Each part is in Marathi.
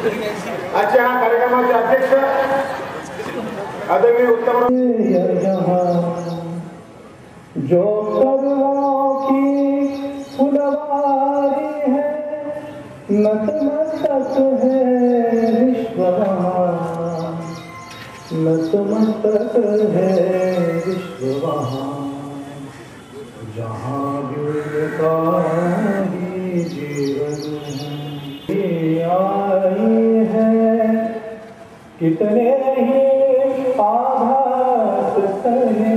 आजच्या हा कार्यक्रमाचे अध्यक्ष आदरणीय उत्तम जो करुणों की फुलवारी है, नतमस्तक है विश्ववहां, नतमस्तक है विश्ववहां, जहाँ का ही जीवन आई है, कितने ही आभास सहे,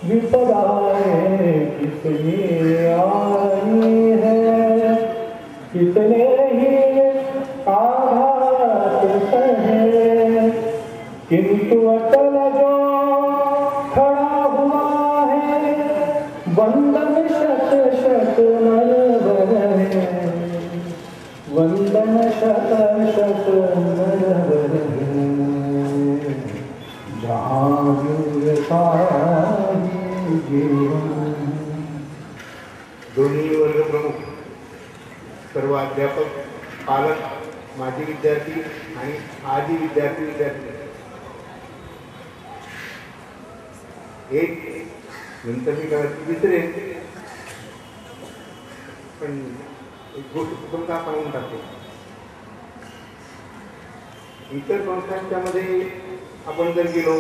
विपदाएं कितनी आई है, कितने ही आघात सहे, किंतु अटल जो खड़ा हुआ है, वंदन शत शत नरवर है, वंदन शत शत नरवर है, जहाँ वीरता दोन्ही वर्ग प्रमुख, सर्व अध्यापक, पालक, माजी विद्यार्थी आणि आजी विद्यार्थी एक नंतर मी विसरेन, पण एक गोष्ट तुमचा सांगून टाकतो. इतर संस्थांच्या मध्ये आपण जर गेलो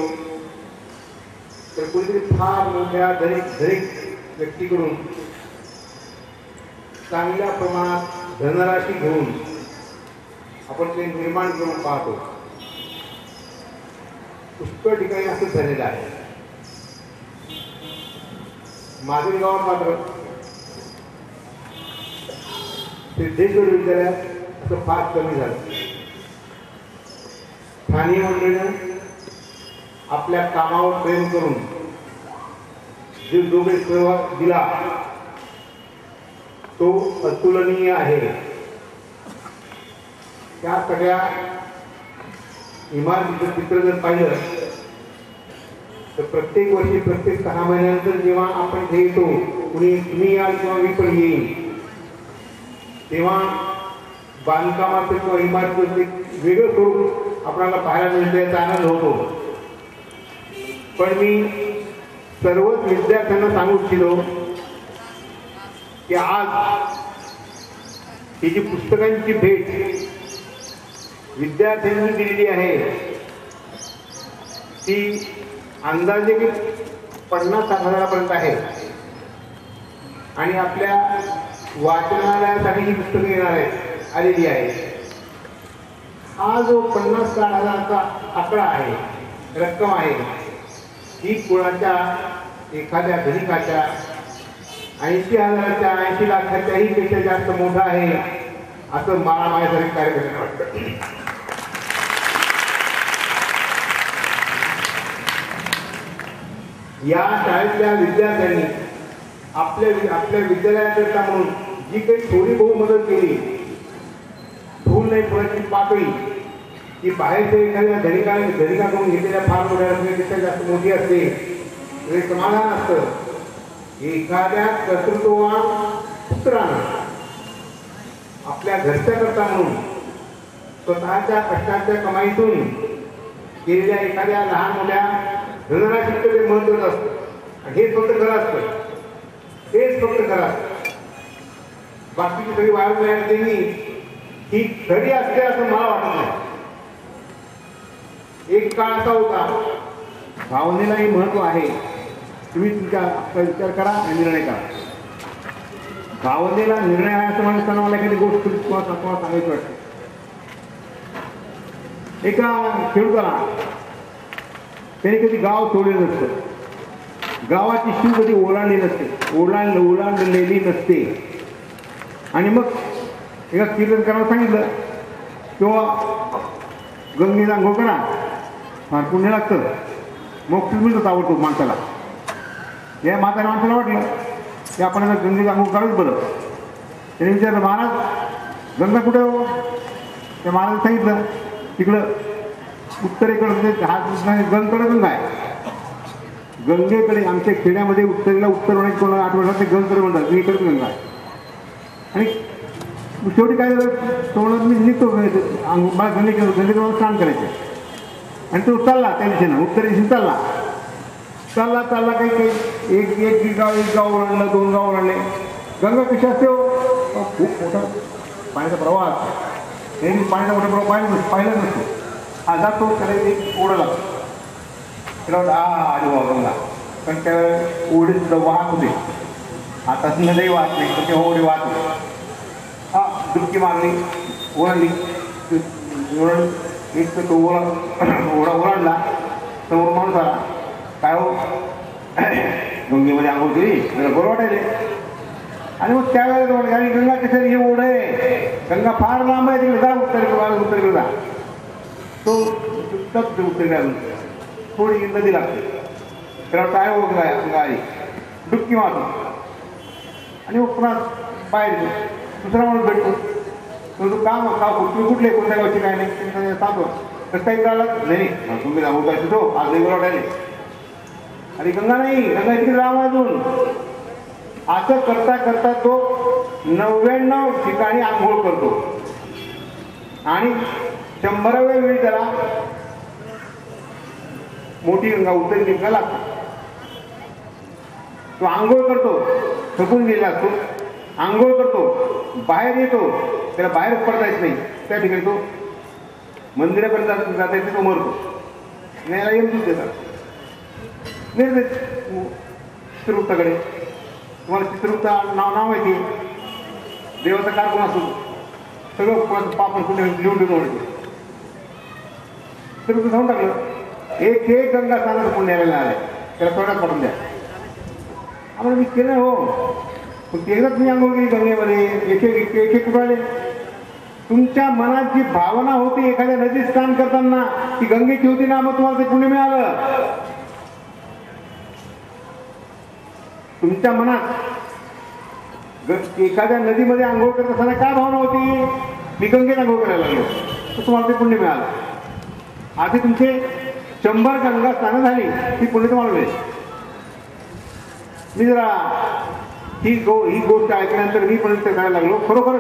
तर कुठेतरी फार मोठ्या धनिक व्यक्तीकडून चांगल्या प्रमाणात धनराशी घेऊन आपण ते निर्माण करून पाहतो. पुष्कळ ठिकाणी असं झालेलं आहे. मागील गावात मात्र सिद्धेश्वर विद्यालयात असं फार कमी झालं. स्थानिक मंडळीनं आपल्या कामावर प्रेम करून जे दोघे सहभाग दिला तो अतुलनीय आहे. त्या सगळ्या इमारतीचं चित्र जर पाहिलं तर प्रत्येक वर्षी प्रत्येक 6 महिन्यानंतर जेव्हा आपण इथे येतो, तुम्ही याल किंवा मी पण येईन, तेव्हा बांधकामाचं किंवा इमारतीचं एक वेगळं स्वरूप आपल्याला पाहायला मिळतं, याचा आनंद होतो. पण मी सर्वच विद्यार्थ्यांना सांगू इच्छितो की आज ही जी पुस्तकांची भेट विद्यार्थ्यांनी दिलेली आहे ती अंदाजे 50-60 हजारापर्यंत आहे आणि आपल्या वाचनालयासाठी ही पुस्तकं येणार आहेत आलेली आहे. हा जो 50-60 हजाराचा आकडा आहे, रक्कम आहे, ही कुणाच्या एखाद्या धनिकाच्या 80 हजाराच्या 80 लाखाच्याही पेक्षा जास्त मोठा आहे असं मला माझ्यासारखे कार्यकर्त्यांना वाटतं. या शाळेतल्या विद्यार्थ्यांनी आपल्या विद्यालयाकरता म्हणून जी काही थोडी बहु मदत केली, फुल नाही फुलाची पाकळी, की बाहेरच्या एखाद्या धनिकाकडून घेतलेल्या फार मोठ्या रकमेपेक्षा जास्त मोठी असते, हे समाधान असतं. एखाद्या कर्तृत्ववान पुत्रानं आपल्या घरच्या करता म्हणून स्वतःच्या कष्टाच्या कमाईतून केलेल्या एखाद्या लहान मोठ्या धनराशीचं ते महत्त्व असतं. हेच फक्त खरं असतं, हेच फक्त खरं असतं. बाकीची सगळी वाढ त्यांनी ही खरी असते असं मला वाटत नाही. एक काळ असा होता, भावनेलाही महत्व आहे. तुम्ही तुमच्या विचार करा आणि निर्णय करा. भावनेला निर्णय आहे असं म्हणताना मला एखादी गोष्ट तुम्हाला सांगायची वाटते. एका खेडूताला त्याने कधी गाव सोडलेलं नसतं, गावाची शिव कधी ओलांडलेली नसते. आणि मग एका कीर्तनकाराला सांगितलं किंवा गंगेला अंघोळ करा, फार पुण्य लागतं, मग मिळत आवडतो माणसाला. या माणसाला वाटलं की आपण आता गंगेला अंघोळ करावीच बरं. त्याने विचारलं, महाराज गंगा कुठे हो? त्या महाराज सांगितलं तिकडं उत्तरेकडे गंगेकडे गंगा आहे. गंगेकडे आमच्या खेड्यामध्ये उत्तरेला उत्तर होण्याची कोणाला आठवण ते गंगेकडे म्हणतात, इकडे गंगा आहे. आणि शेवटी काय झालं, तोंडात मी निघतो गंगेजवळ स्नान करायचं आणि तो चालला त्या दिशेनं, उत्तर दिशेने चालला चालला चालला काही काही एक गाव ओलांडलं, 2 गाव ओलांडले. गंगा कशी असते हो, खूप मोठा पाण्याचा प्रवाह असतो. नेहमी पाण्याचा मोठा प्रवाह पाहिलाच नसतो. हा जातो त्याला एक ओढा लागतो, त्याला आली बाबा गंगा. पण त्या ओढे सुद्धा वाहत होते, आता नदी वाहत नाही पण तेव्हा ओढे वाहत होते. हा डुबकी मारली, ओढली, एक तर तो ओढा ओलांडला. समोर माणूस आला, काय हो गंगेमध्ये आंघोळ केली, त्याला बरं वाटायले. आणि मग त्यावेळेला वाटलं आणि गंगा कशाने हे ओढ आहे, गंगा फार लांब आहे, तिकडे जा उत्तरेकडे जा. तो उत्तरेकडे थोडी नदी लागते, त्याला काय हो गंगा आली, डुबकी मारतो आणि मग पुन्हा बाहेर दुसरा माणूस भेटतो. तो काम तुम्ही कुठले कोणत्या गावची काय नाही सांगतो, कसं काही कळालं नाही, तुम्ही जाऊ काय तो आज नाही वाटायले. आणि गंगा नाही, गंगा तिकडे राम अजून. असं करता करता तो 99 ठिकाणी आंघोळ करतो आणि 100व्या वेळी त्याला मोठी गंगा उत्तरी गंगा लागते. तो आंघोळ करतो, थकून गेला असतो, आंघोळ करतो, बाहेर येतो, त्याला बाहेर पडता येत नाही. त्या ठिकाणी तो मंदिरापर्यंत जाता येते, तो मरतो. न्यायला येऊन देतात निर्देश चित्रगुप्ताकडे. तुम्हाला चित्रगुप्ता नाव माहिती आहे, देवाचा कारकून असतो, सगळं कोणाचं पापण कुठे लिहून देऊन चित्रगुप्त सांगून टाकलं, एक गंगा सांगत कोण न्यायला आलाय, त्याला तोंडात पडून द्या. आम्हाला मी केलं हो, पण एकदाच मी आंघोळ केली गंगेमध्ये, एक कुठे तुमच्या मनात जी भावना होती एखाद्या नदीत स्नान करताना ती गंगेची होती ना, मग तुम्हाला ते पुण्य मिळालं. तुमच्या मनात एखाद्या नदीमध्ये आंघोळ करत असताना काय भावना होती, मी गंगेत आंघोळ करायला लागलो, तर तुम्हाला ते पुण्य मिळालं. आधी तुमचे 100 गंगा स्नान झाली, ती पुण्य तुम्हाला मिळेल. मी जरा ही गोष्ट ऐकल्यानंतर मी पण करायला लागलो. खरोखर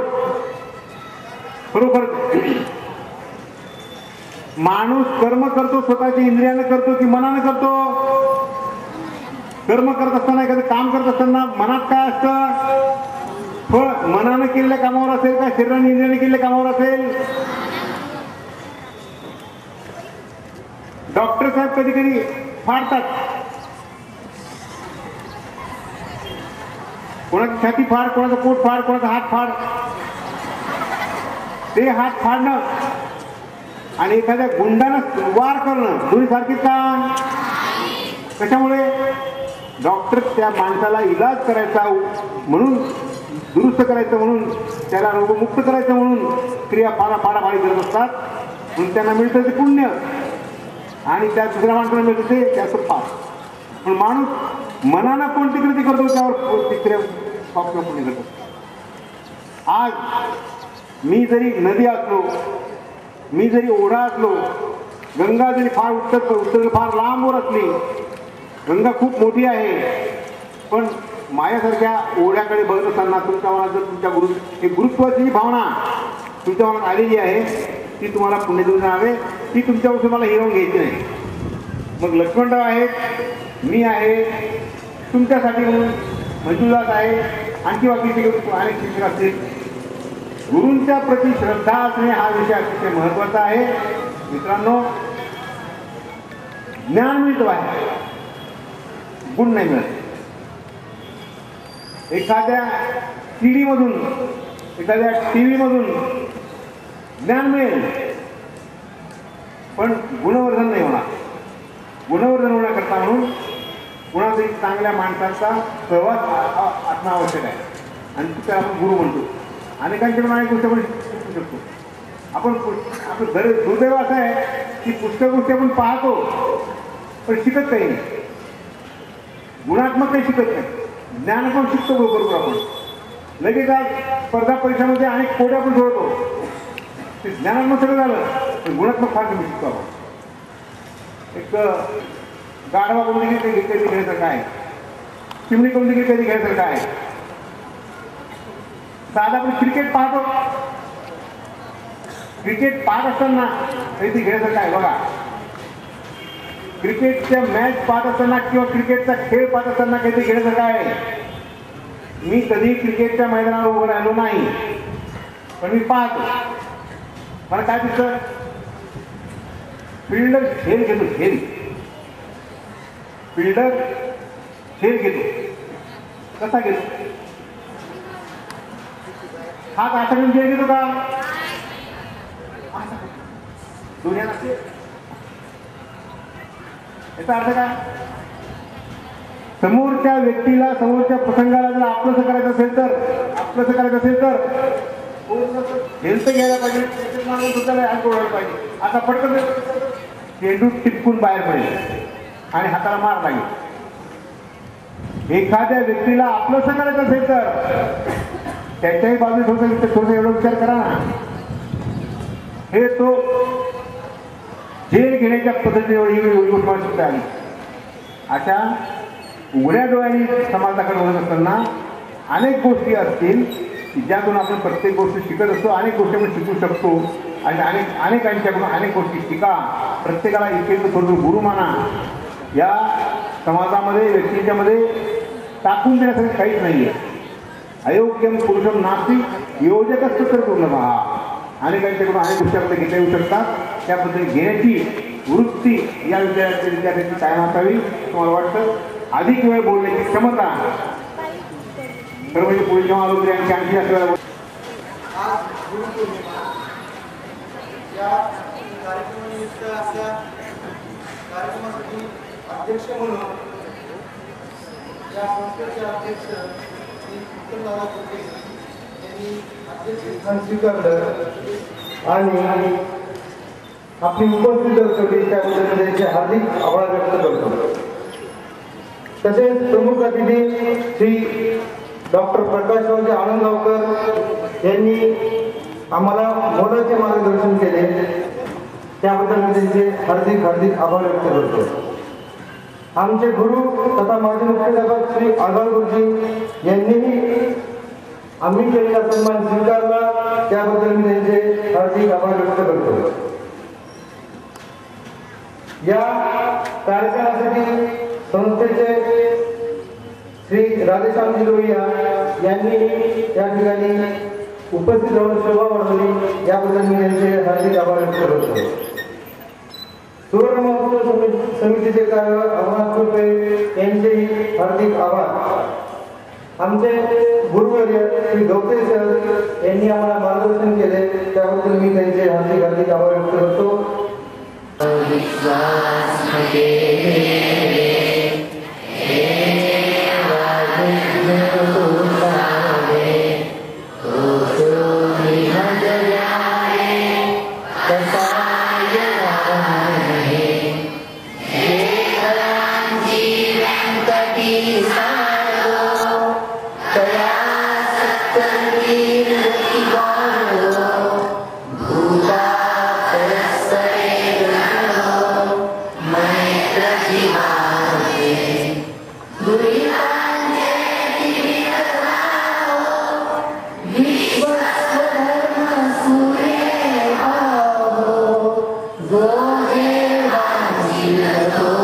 माणूस कर्म करतो स्वतःच्या इंद्रियानं करतो की मनानं करतो. कर्म करत असताना, एखादं काम करत असताना मनात काय असतं, फळ मनानं केलेल्या कामावर असेल का शरीराने इंद्रियाने केलेल्या कामावर असेल. डॉक्टर साहेब कधी कधी फाडतात, कोणाची छाती फाड, कोणाचं पोट फाड, कोणाचा हात फाड. ते हात फाडणं आणि एखाद्या गुंडानं वार करणं दोन्ही सारखीच का? कशामुळे? डॉक्टर त्या माणसाला इलाज करायचा म्हणून, दुरुस्त करायचं म्हणून, त्याला रोगमुक्त करायचं म्हणून क्रिया फाडाफाडी करत असतात. म्हणून त्यांना मिळतं ते पुण्य आणि त्या दुसऱ्या माणसाला मिळतं ते त्याचं पाप. पण माणूस मनानं कोणती कृती करतो त्यावर ती क्रिया पाप किंवा पुण्य करतो. आज मी जरी नदी असलो, मी जरी ओढा असलो, गंगा जरी फार उत्तर फार लांबवर असली, गंगा खूप मोठी आहे, पण माझ्यासारख्या ओढ्याकडे बघत असताना तुमच्या मनात जर तुमच्या गुरुत्वाची जी भावना तुमच्या मनात आलेली आहे ती तुम्हाला पुण्य देऊन जावे, ती तुमच्यापासून मला हिरवून घ्यायची नाही. मग लक्ष्मणराव आहेत, मी आहे, तुमच्यासाठी म्हणून मंजुदास आहे, आणखी बाकीचे अनेक शिक्षक असतील. गुरूंच्या प्रति श्रद्धा असणे हा विषय अतिशय महत्वाचा आहे. मित्रांनो, ज्ञान मिळतं आहे, गुण नाही मिळत. एखाद्या सीडी मधून, एखाद्या टीव्ही मधून ज्ञान मिळेल, पण गुणवर्धन नाही होणार. गुणवर्धन होण्याकरता म्हणून कुणातरी चांगल्या माणसाचा सहवास असणं आवश्यक आहे आणि त्याला आपण गुरु म्हणतो. अनेकांच्याकडून अनेक गोष्टी आपण शिकू शकतो. आपण आपलं दुर्दैव असं आहे की पुस्तक गोष्टी आपण पाहतो पण शिकत काही नाही, गुणात्मक काही शिकत नाही. ज्ञान पण शिकतो बरोबर. आपण लगेच आज स्पर्धा परीक्षामध्ये अनेक कोडे आपण जोडतो, ते ज्ञानात्मक सगळं झालं पण गुणात्मक फार कमी शिकतो आपण. एक गाढवा कोणती कधी घ्यायचं काय, चिमणी कोणती कधी घ्यायचं काय, साधा आपण क्रिकेट पाहतो, क्रिकेट पाहत असताना काहीतरी घेण्यासारखं आहे बघा. क्रिकेटच्या मॅच पाहत असताना किंवा क्रिकेटचा खेळ पाहत असताना काहीतरी घेण्यासारखं आहे. मी कधी क्रिकेटच्या मैदानावर उभं राहिलो नाही, पण मी पाहतो. मला काय दिसतं, फिल्डर खेळ घेतो, खेळ फिल्डर खेळ घेतो. कसा घेतो? हात आठवून खेळ घेतो का? दुनिया नसते. याचा अर्थ काय? समोरच्या व्यक्तीला, समोरच्या प्रसंगाला जर आपलंसं करायचं असेल तर हेल्थ घ्यायला पाहिजे, स्वतःला हात ओढायला पाहिजे. आता पटकन चेंडू टिपकून बाहेर पडेल आणि हाताला मार लागेल. एखाद्या व्यक्तीला आपलंसं करायचं असेल तर त्याच्याही बाजूने थोडं एवढा विचार करा ना. हे तो झेल घेण्याच्या पद्धतीने एवढी गोष्ट आली. अशा उघड्या डोळ्यांनी समाजाकडे बघत असताना अनेक गोष्टी असतील की ज्यातून आपण प्रत्येक गोष्ट शिकत असतो. अनेक गोष्टी आपण शिकू शकतो आणि अनेकांच्याकडून अनेक गोष्टी शिका. प्रत्येकाला एक थोडं गुरु माना. या समाजामध्ये, व्यक्तींच्या मध्ये टाकून देण्यासाठी काहीच नाही आहे. अयोग्यम पुरुषम नास्ति योजकच तर पूर्ण पहा. अनेकांच्याकडून अनेक गोष्टी आपल्याला घेता येऊ शकतात. त्याबद्दल घेण्याची वृत्ती या विद्यार्थ्यांची कायम असावी. तुम्हाला वाटतं अधिक वेळ बोलण्याची क्षमता तर म्हणजे पुढे जेव्हा आलो तरी आणखी आपल्याला कार्यक्रमासाठी अध्यक्ष म्हणून या संस्थेचे अध्यक्ष यांनी अध्यक्षस्थान स्वीकारलं आणि आपली उपस्थित दर्शवली त्याबद्दल त्यांचे हार्दिक आभार व्यक्त करतो. तसेच प्रमुख अतिथी श्री डॉक्टर प्रकाशरावजी आनंदगावकर यांनी आम्हाला मोलाचे मार्गदर्शन केले, त्याबद्दल मी त्यांचे हार्दिक आभार व्यक्त करतो. आमचे गुरु तथा माजी मुख्याध्यापक श्री आगार गुरुजी यांनीही आम्ही केलेला सन्मान स्वीकारला, त्याबद्दल मी त्यांचे हार्दिक आभार व्यक्त करतो. या कार्यक्रमासाठी संस्थेचे श्री राधेश्यामजी लोहिया यांनी या ठिकाणी उपस्थित राहून शोभा वाढवली, याबद्दल मी त्यांचे हार्दिक आभार व्यक्त करतो. सुवर्ण महोत्सव समितीचे कार्य अविनाश कृपे यांचेही हार्दिक आभार. आमचे गुरुवर्य श्री गवते सर यांनी आम्हाला मार्गदर्शन केले, त्याबद्दल मी त्यांचे हार्दिक आभार व्यक्त करतो. Go,